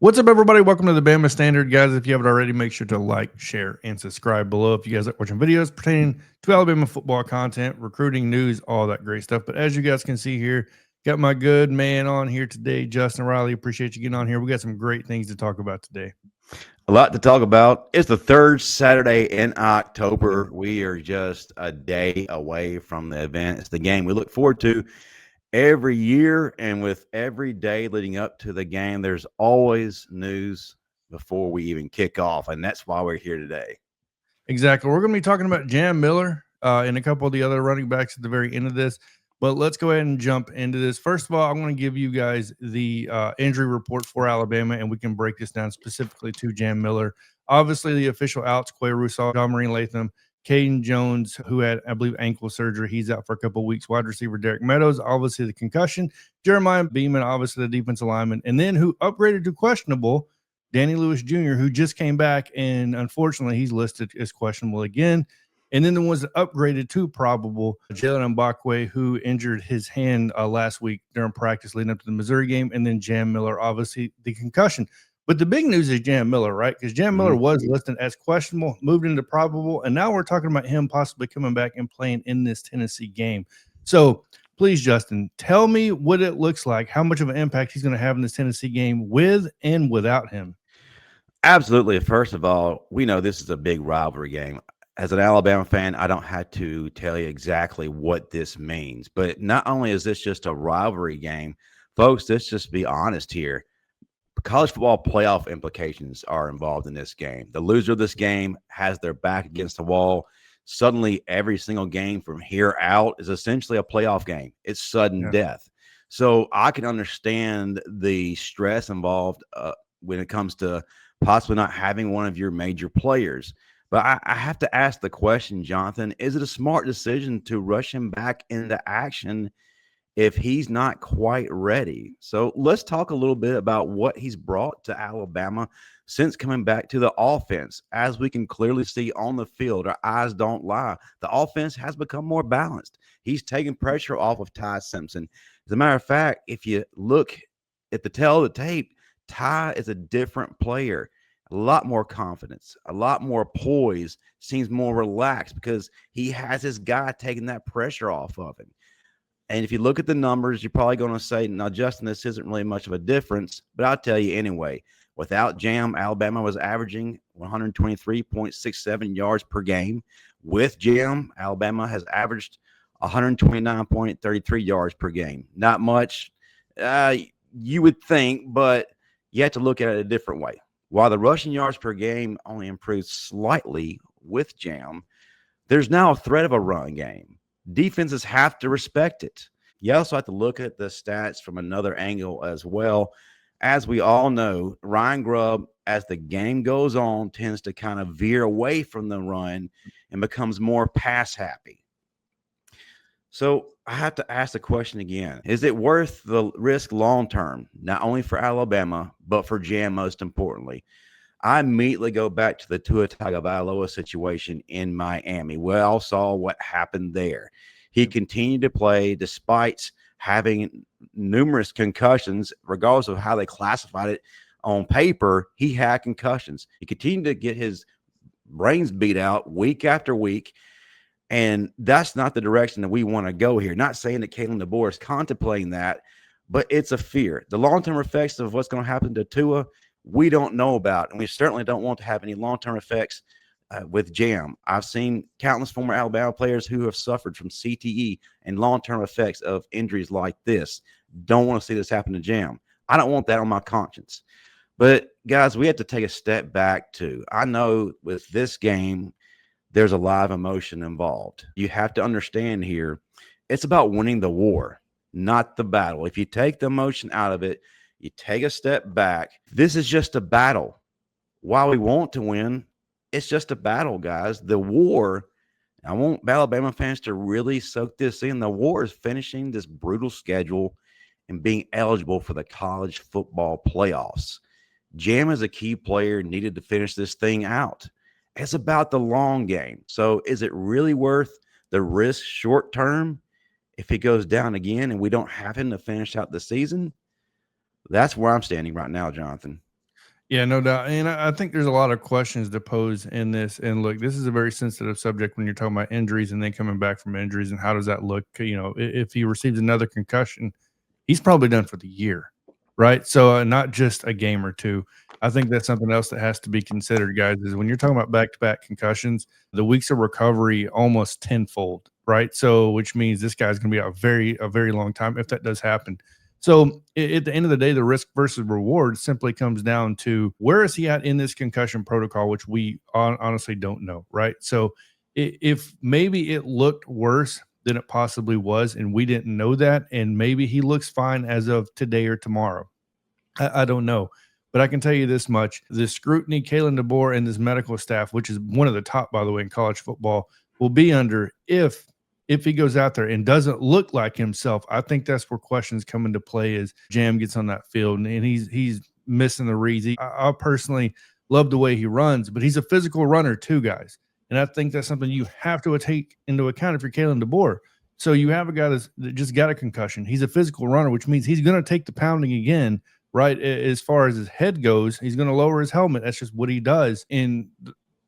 What's up, everybody? Welcome to the Bama Standard, guys. If you haven't already, make sure to like, share, and subscribe below. If you guys are watching videos pertaining to Alabama football content, recruiting news, all that great stuff. But as you guys can see here, got my good man on here today, Justin Riley. Appreciate you getting on here. We got some great things to talk about today. A lot to talk about. It's the third Saturday in October. We are just a day away from the event. It's the game we look forward to every year, and with every day leading up to the game, there's always news before we even kick off, and that's why we're here today. Exactly. We're going to be talking about Jam Miller and a couple of the other running backs at the very end of this. But let's go ahead and jump into this. First of all, I'm going to give you guys the injury report for Alabama, and we can break this down specifically to Jam Miller. Obviously, the official outs, Quay Russaw, John Marine Latham, Caden Jones, who had, I believe, ankle surgery. He's out for a couple of weeks. Wide receiver Derek Meadows, obviously the concussion. Jeremiah Beeman, obviously the defensive lineman. And then who upgraded to questionable, Danny Lewis Jr., who just came back, and unfortunately, he's listed as questionable again. And then the ones that upgraded to probable, Jalen Mbakwe, who injured his hand last week during practice leading up to the Missouri game, and then Jam Miller, obviously the concussion. But the big news is Jam Miller, right? Because Jam Miller was listed as questionable, moved into probable, and now we're talking about him possibly coming back and playing in this Tennessee game. So please, Justin, tell me what it looks like, how much of an impact he's going to have in this Tennessee game with and without him. Absolutely. First of all, we know this is a big rivalry game. As an Alabama fan, I don't have to tell you exactly what this means. But not only is this just a rivalry game, folks, let's just be honest here. College football playoff implications are involved in this game. The loser of this game has their back against the wall. Suddenly, every single game from here out is essentially a playoff game. It's sudden death. So I can understand the stress involved when it comes to possibly not having one of your major players. But I have to ask the question, Jonathan, is it a smart decision to rush him back into action if he's not quite ready? So let's talk a little bit about what he's brought to Alabama since coming back to the offense. As we can clearly see on the field, our eyes don't lie. The offense has become more balanced. He's taken pressure off of Ty Simpson. As a matter of fact, if you look at the tail of the tape, Ty is a different player. A lot more confidence, a lot more poise, seems more relaxed because he has his guy taking that pressure off of him. And if you look at the numbers, you're probably going to say, now, Justin, this isn't really much of a difference. But I'll tell you anyway, without Jam, Alabama was averaging 123.67 yards per game. With Jam, Alabama has averaged 129.33 yards per game. Not much, you would think, but you have to look at it a different way. While the rushing yards per game only improved slightly with Jam, there's now a threat of a run game. Defenses have to respect it. You also have to look at the stats from another angle as well. As we all know, Ryan Grubb, as the game goes on, tends to kind of veer away from the run and becomes more pass happy. So I have to ask the question again. Is it worth the risk long term, not only for Alabama, but for Jam most importantly? I immediately go back to the Tua Tagovailoa situation in Miami. We all saw what happened there. He continued to play despite having numerous concussions, regardless of how they classified it on paper. He had concussions. He continued to get his brains beat out week after week. And that's not the direction that we want to go here. Not saying that Kalen DeBoer is contemplating that, but it's a fear. The long-term effects of what's going to happen to Tua, we don't know about. And we certainly don't want to have any long-term effects with Jam. I've seen countless former Alabama players who have suffered from CTE and long-term effects of injuries like this. Don't want to see this happen to Jam. I don't want that on my conscience. But, guys, we have to take a step back, too. I know with this game, there's a lot of emotion involved. You have to understand here, it's about winning the war, not the battle. If you take the emotion out of it, you take a step back, this is just a battle. While we want to win, it's just a battle, guys. The war, I want Alabama fans to really soak this in. The war is finishing this brutal schedule and being eligible for the college football playoffs. Jam is a key player needed to finish this thing out. It's about the long game. So is it really worth the risk short term if he goes down again and we don't have him to finish out the season? That's where I'm standing right now, Jonathan. Yeah, no doubt. And I think there's a lot of questions to pose in this. And look, this is a very sensitive subject when you're talking about injuries and then coming back from injuries and how does that look? You know, if he receives another concussion, he's probably done for the year, right? So not just a game or two. I think that's something else that has to be considered, guys, is when you're talking about back-to-back concussions, the weeks of recovery almost tenfold, right? So which means this guy's going to be out a very long time if that does happen. So at the end of the day, the risk versus reward simply comes down to where is he at in this concussion protocol, which we honestly don't know, right? So if maybe it looked worse than it possibly was, and we didn't know that, and maybe he looks fine as of today or tomorrow, I don't know. But I can tell you this much: the scrutiny Kalen DeBoer and this medical staff, which is one of the top, by the way, in college football, will be under if he goes out there and doesn't look like himself. I think that's where questions come into play as Jam gets on that field and he's missing the reads. I personally love the way he runs, but he's a physical runner too, guys. And I think that's something you have to take into account if you're Kalen DeBoer. So you have a guy that just got a concussion. He's a physical runner, which means he's going to take the pounding again, right? As far as his head goes, he's going to lower his helmet. That's just what he does. And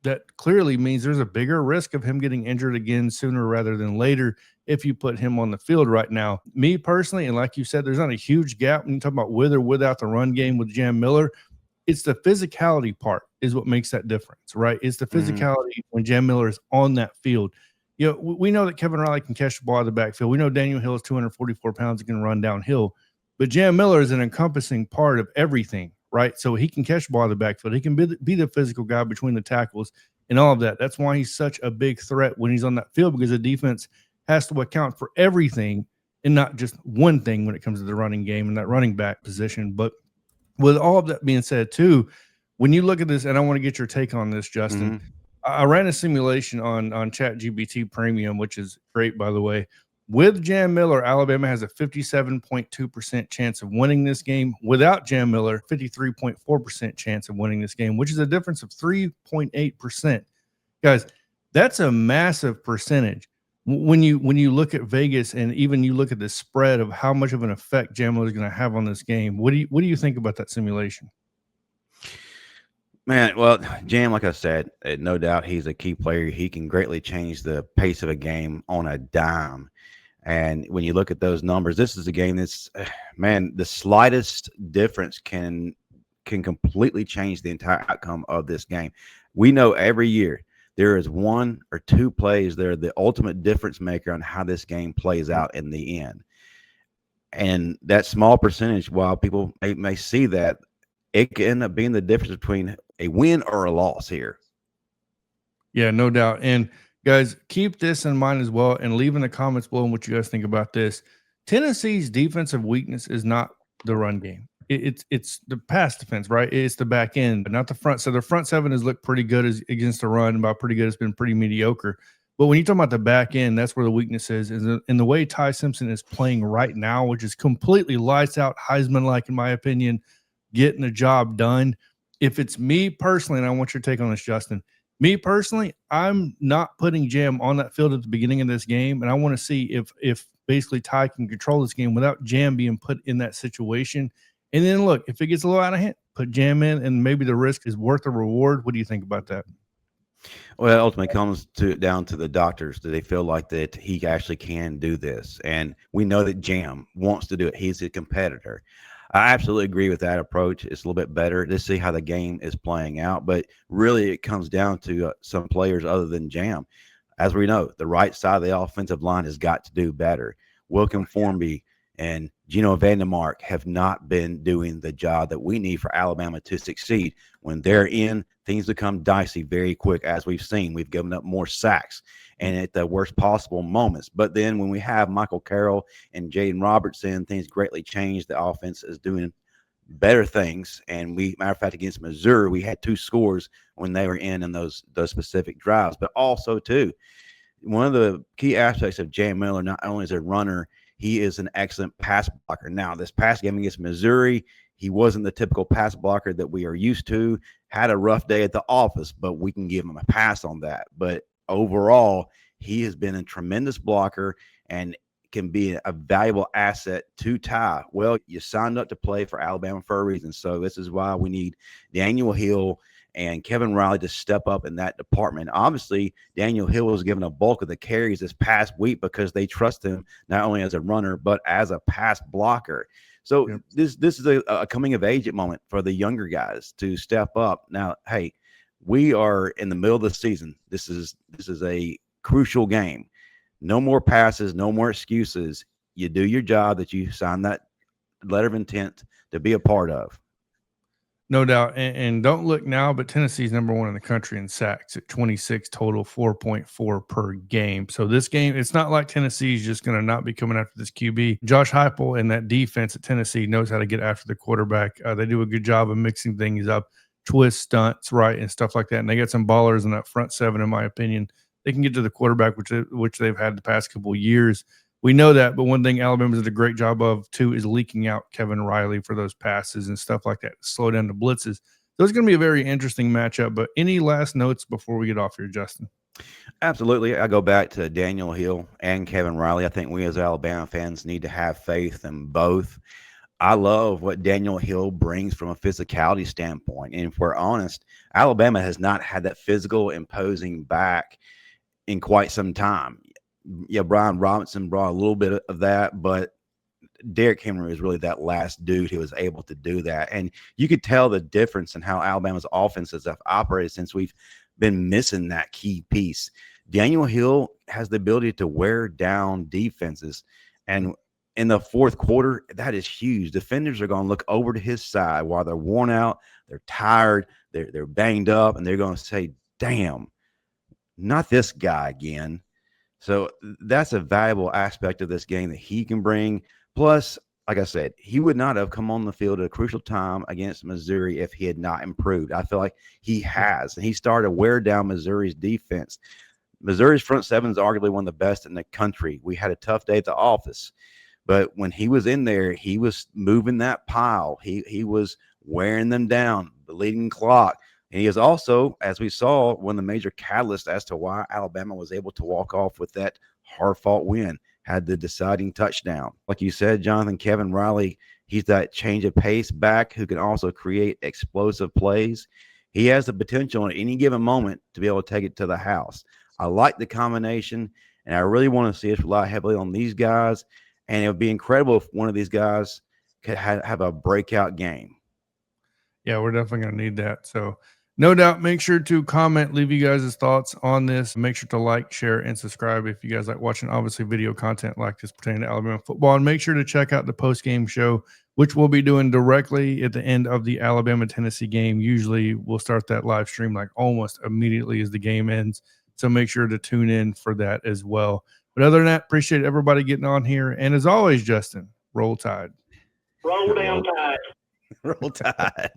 that clearly means there's a bigger risk of him getting injured again sooner rather than later if you put him on the field right now. Me personally, and like you said, there's not a huge gap when you talk about with or without the run game with Jam Miller. It's the physicality part is what makes that difference, right? It's the physicality when Jam Miller is on that field. You know, we know that Kevin Riley can catch the ball out of the backfield. We know Daniel Hill is 244 pounds and can run downhill. But Jam Miller is an encompassing part of everything, right? So he can catch the ball out of the backfield. He can be the physical guy between the tackles and all of that. That's why he's such a big threat when he's on that field, because the defense has to account for everything and not just one thing when it comes to the running game and that running back position. But with all of that being said, too, when you look at this, and I want to get your take on this, Justin, I ran a simulation on ChatGPT Premium, which is great, by the way. With Jam Miller, Alabama has a 57.2% chance of winning this game. Without Jam Miller, 53.4% chance of winning this game, which is a difference of 3.8%. Guys, that's a massive percentage. When you look at Vegas and even you look at the spread of how much of an effect Jam Miller is going to have on this game, what do you think about that simulation? Man, well, Jam, like I said, no doubt he's a key player. He can greatly change the pace of a game on a dime. And when you look at those numbers, this is a game that's, man, the slightest difference can completely change the entire outcome of this game. We know every year there is one or two plays that are the ultimate difference maker on how this game plays out in the end. And that small percentage, while people may see that, it can end up being the difference between a win or a loss here. Yeah, no doubt. And guys, keep this in mind as well, and leave in the comments below what you guys think about this. Tennessee's defensive weakness is not the run game. It's the pass defense, right? It's the back end, but not the front. So the front seven has looked pretty good against the run. By pretty good, it's been pretty mediocre. But when you talk about the back end, that's where the weakness is in the way Ty Simpson is playing right now, which is completely lights out, Heisman-like, in my opinion, getting the job done. If it's me personally, and I want your take on this, Justin, me personally, I'm not putting Jam on that field at the beginning of this game, and I want to see if basically Ty can control this game without Jam being put in that situation. And then look, if it gets a little out of hand, put Jam in, and maybe the risk is worth the reward. What do you think about that? Well, it ultimately comes down to the doctors. Do they feel like that he actually can do this? And we know that Jam wants to do it. He's a competitor. I absolutely agree with that approach. It's a little bit better to see how the game is playing out. But really, it comes down to some players other than Jam. As we know, the right side of the offensive line has got to do better. Wilkin Formby and Geno Vandermark have not been doing the job that we need for Alabama to succeed. When they're in, things become dicey very quick, as we've seen. We've given up more sacks and at the worst possible moments. But then when we have Michael Carroll and Jaden Robertson, things greatly change. The offense is doing better things. And matter of fact, against Missouri, we had 2 scores when they were in those specific drives. But also, too, one of the key aspects of Jam Miller, not only as a runner, he is an excellent pass blocker. Now, this past game against Missouri, he wasn't the typical pass blocker that we are used to. Had a rough day at the office, but we can give him a pass on that. But overall, he has been a tremendous blocker, and can be a valuable asset to Ty. Well, you signed up to play for Alabama for a reason. So this is why we need Daniel Hill and Kevin Riley to step up in that department. Obviously, Daniel Hill was given a bulk of the carries this past week because they trust him not only as a runner, but as a pass blocker. So Yep. this is a coming of age moment for the younger guys to step up. Now, hey, we are in the middle of the season. This is a crucial game. No more passes, no more excuses. You do your job that you signed that letter of intent to be a part of. No doubt. And don't look now, but Tennessee's number 1 in the country in sacks at 26 total, 4.4 per game. So this game, it's not like Tennessee's just going to not be coming after this QB. Josh Heupel and that defense at Tennessee knows how to get after the quarterback. They do a good job of mixing things up, twist stunts, right, and stuff like that. And they got some ballers in that front seven, in my opinion. They can get to the quarterback, which they've had the past couple of years. We know that, but one thing Alabama did a great job of, too, is leaking out Kevin Riley for those passes and stuff like that to slow down the blitzes. So it's going to be a very interesting matchup. But any last notes before we get off here, Justin? Absolutely. I go back to Daniel Hill and Kevin Riley. I think we as Alabama fans need to have faith in both. I love what Daniel Hill brings from a physicality standpoint. And if we're honest, Alabama has not had that physical, imposing back in quite some time. Yeah, Brian Robinson brought a little bit of that, but Derrick Henry was really that last dude who was able to do that. And you could tell the difference in how Alabama's offenses have operated since we've been missing that key piece. Daniel Hill has the ability to wear down defenses. And in the fourth quarter, that is huge. Defenders are going to look over to his side while they're worn out, they're tired, they're banged up, and they're going to say, damn, not this guy again. So that's a valuable aspect of this game that he can bring. Plus, like I said, he would not have come on the field at a crucial time against Missouri if he had not improved. I feel like he has, and he started to wear down Missouri's defense. Missouri's front seven is arguably one of the best in the country. We had a tough day at the office, but when he was in there, he was moving that pile. He was wearing them down, the leading clock. And he is also, as we saw, one of the major catalysts as to why Alabama was able to walk off with that hard-fought win, had the deciding touchdown. Like you said, Jonathan, Kevin Riley, he's that change of pace back who can also create explosive plays. He has the potential at any given moment to be able to take it to the house. I like the combination, and I really want to see us rely heavily on these guys. And it would be incredible if one of these guys could have a breakout game. Yeah, we're definitely going to need that. So no doubt, make sure to comment, leave you guys' thoughts on this. Make sure to like, share, and subscribe if you guys like watching, obviously, video content like this pertaining to Alabama football. And make sure to check out the post-game show, which we'll be doing directly at the end of the Alabama-Tennessee game. Usually we'll start that live stream like almost immediately as the game ends. So make sure to tune in for that as well. But other than that, appreciate everybody getting on here. And as always, Justin, roll tide. Roll down tide. Roll Tide.